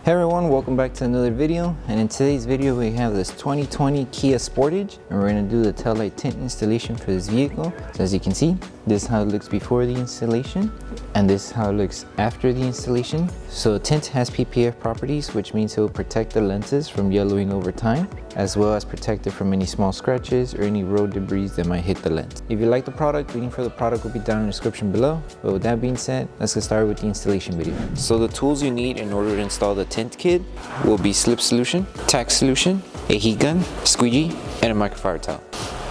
Hey everyone, welcome back to another video, and in today's video we have this 2020 Kia Sportage and we're going to do the taillight tint installation for this vehicle. So as you can see, this is how it looks before the installation and this is how it looks after the installation. So tint has PPF properties, which means it will protect the lenses from yellowing over time, as well as protect it from any small scratches or any road debris that might hit the lens. If you like the product, link for the product will be down in the description below. But with that being said, let's get started with the installation video. So the tools you need in order to install the tint kit will be Slip Solution, Tack Solution, a heat gun, squeegee, and a microfiber towel.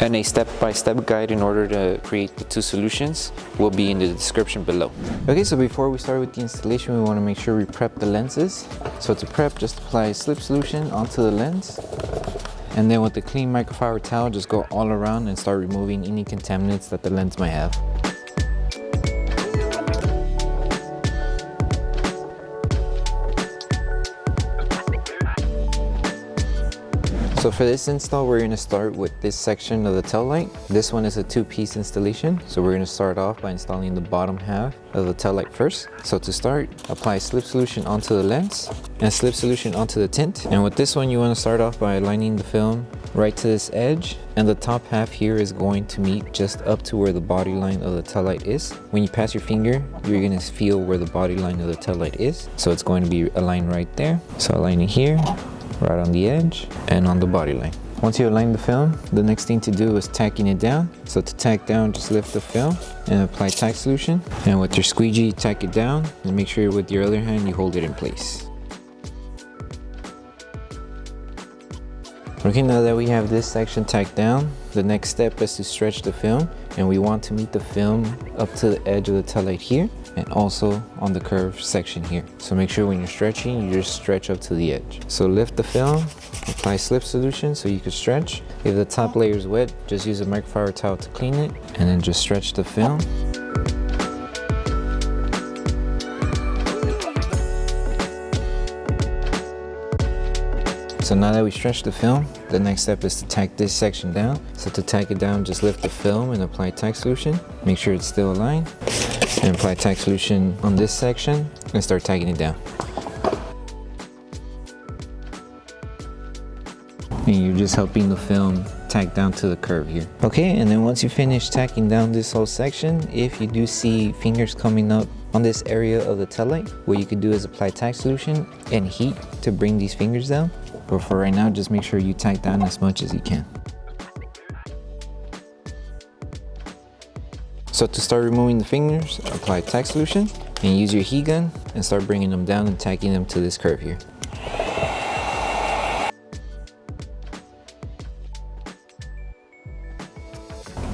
And a step-by-step guide in order to create the two solutions will be in the description below. Okay, so before we start with the installation, we want to make sure we prep the lenses. So to prep, just apply Slip Solution onto the lens. And then with the clean microfiber towel, just go all around and start removing any contaminants that the lens might have. So for this install, we're going to start with this section of the tail light. This one is a two-piece installation. So we're going to start off by installing the bottom half of the tail light first. So to start, apply Slip Solution onto the lens and Slip Solution onto the tint. And with this one, you want to start off by aligning the film right to this edge. And the top half here is going to meet just up to where the body line of the tail light is. When you pass your finger, you're going to feel where the body line of the tail light is. So it's going to be aligned right there. So aligning here, right on the edge and on the body line. Once you align the film, the next thing to do is tacking it down. So to tack down, just lift the film and apply tack solution. And with your squeegee, tack it down and make sure with your other hand you hold it in place. Okay, now that we have this section tacked down, the next step is to stretch the film, and we want to meet the film up to the edge of the tail light here and also on the curved section here. So make sure when you're stretching, you just stretch up to the edge. So lift the film, apply Slip Solution so you can stretch. If the top layer is wet, just use a microfiber towel to clean it and then just stretch the film. So now that we stretched the film, the next step is to tack this section down. So to tack it down, just lift the film and apply tack solution. Make sure it's still aligned. And apply tack solution on this section and start tacking it down. And you're just helping the film tack down to the curve here. Okay, and then once you finish tacking down this whole section, if you do see fingers coming up on this area of the tail light, what you could do is apply tack solution and heat to bring these fingers down. But for right now, just make sure you tack down as much as you can. So to start removing the fingers, apply tack solution and use your heat gun and start bringing them down and tacking them to this curve here.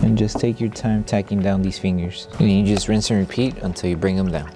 And just take your time tacking down these fingers. And you just rinse and repeat until you bring them down.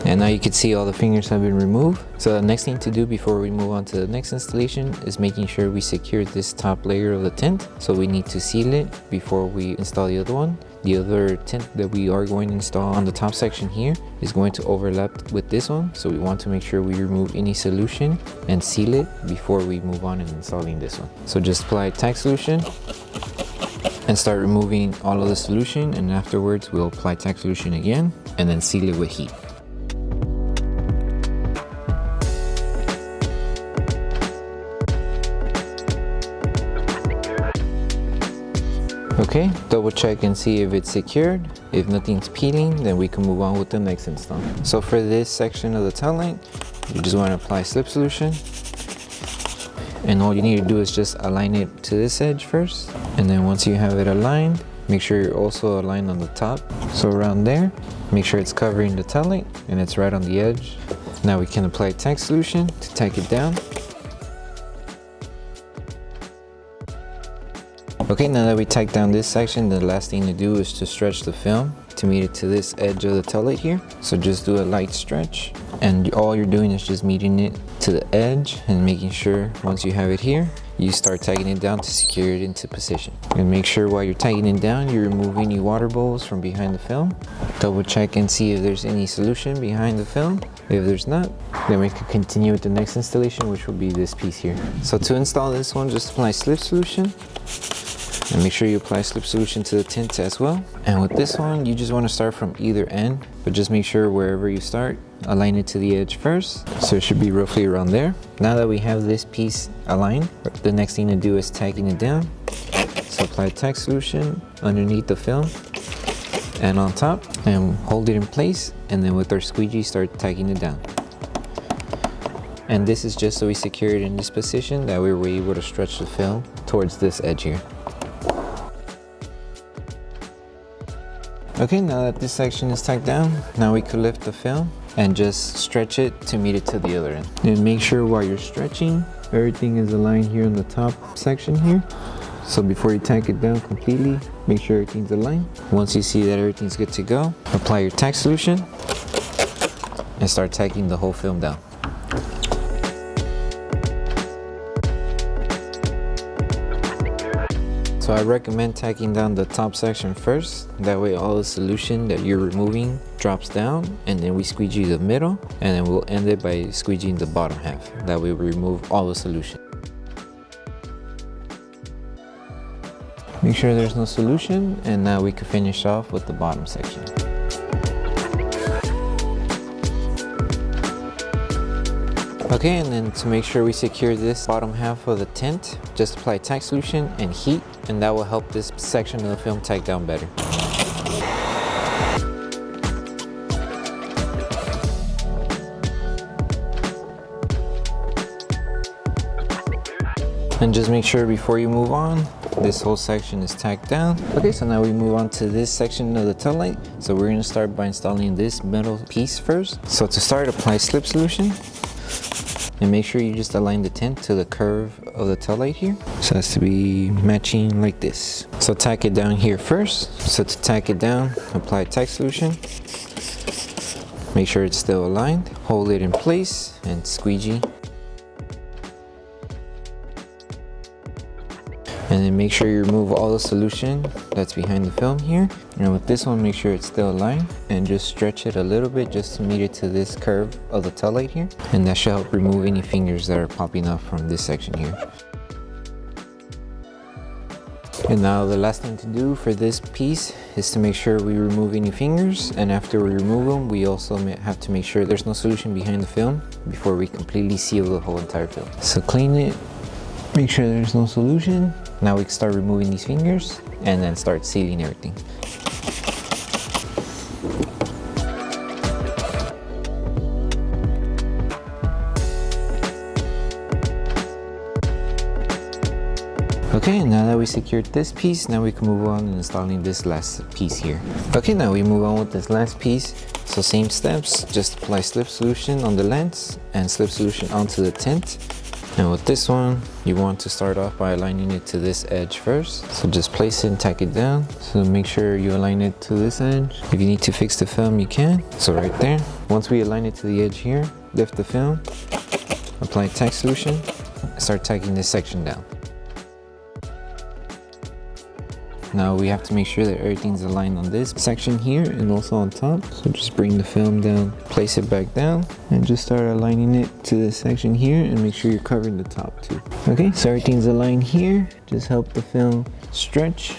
And now you can see all the fingers have been removed. So the next thing to do before we move on to the next installation is making sure we secure this top layer of the tint. So we need to seal it before we install the other one. The other tint that we are going to install on the top section here is going to overlap with this one. So we want to make sure we remove any solution and seal it before we move on and installing this one. So just apply tack solution and start removing all of the solution, and afterwards we'll apply tack solution again and then seal it with heat. Okay, double check and see if it's secured. If nothing's peeling, then we can move on with the next install. So for this section of the tail light, you just want to apply Slip Solution. And all you need to do is just align it to this edge first. And then once you have it aligned, make sure you're also aligned on the top. So around there, make sure it's covering the tail light and it's right on the edge. Now we can apply tack solution to tack it down. Okay, now that we tacked down this section, the last thing to do is to stretch the film to to meet it to this edge of the tail light here. So just do a light stretch, and all you're doing is just meeting it to the edge and making sure once you have it here, you start tagging it down to secure it into position. And make sure while you're tagging it down, you remove any water bubbles from behind the film. Double check and see if there's any solution behind the film. If there's not, then we can continue with the next installation, which will be this piece here. So to install this one, just apply slip solution. And make sure you apply slip solution to the tint as well. And with this one, you just want to start from either end, but just make sure wherever you start, align it to the edge first. So it should be roughly around there. Now that we have this piece aligned, the next thing to do is tagging it down. So apply tack solution underneath the film and on top, and hold it in place. And then with our squeegee, start tagging it down. And this is just so we secure it in this position, that way we're able to stretch the film towards this edge here. Okay, now that this section is tacked down, now we could lift the film and just stretch it to meet it to the other end. And make sure while you're stretching, everything is aligned here on the top section here. So before you tack it down completely, make sure everything's aligned. Once you see that everything's good to go, apply your tack solution and start tacking the whole film down. So I recommend tacking down the top section first. That way all the solution that you're removing drops down, and then we squeegee the middle, and then we'll end it by squeegeeing the bottom half. That way we remove all the solution. Make sure there's no solution, and now we can finish off with the bottom section. Okay, and then to make sure we secure this bottom half of the tint, just apply tack solution and heat, and that will help this section of the film tack down better. And just make sure before you move on, this whole section is tacked down. Okay, so now we move on to this section of the tail light. So we're gonna start by installing this metal piece first. So to start, apply slip solution. And make sure you just align the tint to the curve of the tail light here. So it has to be matching like this. So tack it down here first. So to tack it down, apply tack solution. Make sure it's still aligned. Hold it in place and squeegee. And then make sure you remove all the solution that's behind the film here. And with this one, make sure it's still aligned and just stretch it a little bit just to meet it to this curve of the tail light here. And that should help remove any fingers that are popping up from this section here. And now the last thing to do for this piece is to make sure we remove any fingers. And after we remove them, we also have to make sure there's no solution behind the film before we completely seal the whole entire film. So clean it, make sure there's no solution. Now we can start removing these fingers and then start sealing everything. Okay, now that we secured this piece, now we can move on and installing this last piece here. Okay, now we move on with this last piece. So same steps, just apply slip solution on the lens and slip solution onto the tint. And with this one, you want to start off by aligning it to this edge first. So just place it and tack it down. So make sure you align it to this edge. If you need to fix the film, you can. So right there. Once we align it to the edge here, lift the film, apply tack solution, start tacking this section down. Now we have to make sure that everything's aligned on this section here and also on top. So just bring the film down, place it back down, and just start aligning it to this section here and make sure you're covering the top too. Okay, so everything's aligned here. Just help the film stretch.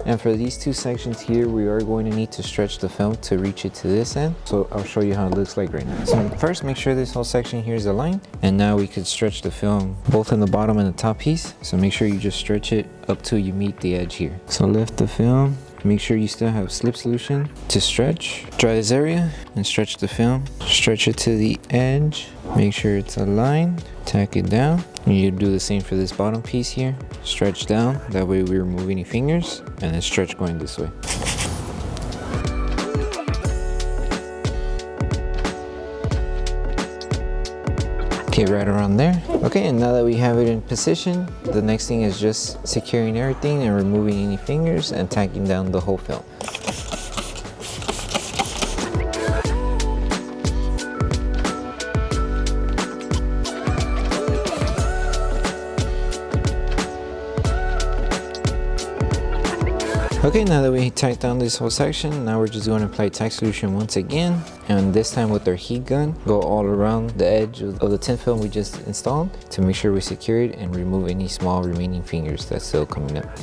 And for these two sections here, we are going to need to stretch the film to reach it to this end. So I'll show you how it looks like right now. So first, make sure this whole section here is aligned. And now we could stretch the film both in the bottom and the top piece. So make sure you just stretch it up till you meet the edge here. So lift the film. Make sure you still have slip solution to stretch. Dry this area and stretch the film. Stretch it to the edge. Make sure it's aligned. Tack it down. And you do the same for this bottom piece here. Stretch down. That way we remove any fingers. And then stretch going this way. Okay, right around there. Okay, and now that we have it in position, the next thing is just securing everything and removing any fingers and tacking down the whole film. Okay, now that we tacked down this whole section, now we're just going to apply tack solution once again, and this time with our heat gun, go all around the edge of the tint film we just installed to make sure we secure it and remove any small remaining fingers that's still coming up.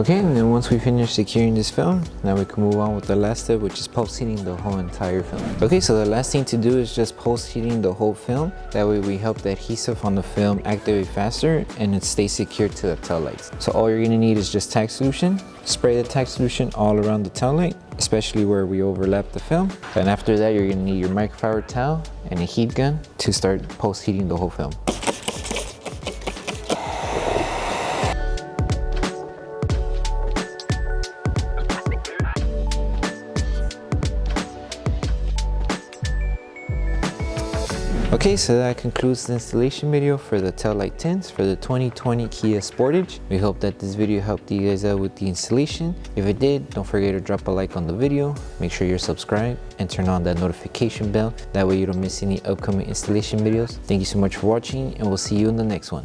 Okay, and then once we finish securing this film, now we can move on with the last step, which is pulse heating the whole entire film. Okay, so the last thing to do is just pulse heating the whole film. That way we help the adhesive on the film activate faster and it stays secure to the tail lights. So all you're gonna need is just tack solution. Spray the tack solution all around the tail light, especially where we overlap the film. And after that, you're gonna need your microfiber towel and a heat gun to start pulse heating the whole film. Okay, so that concludes the installation video for the Taillight tints for the 2020 Kia Sportage. We hope that this video helped you guys out with the installation. If it did, don't forget to drop a like on the video, make sure you're subscribed, and turn on that notification bell. That way you don't miss any upcoming installation videos. Thank you so much for watching, and we'll see you in the next one.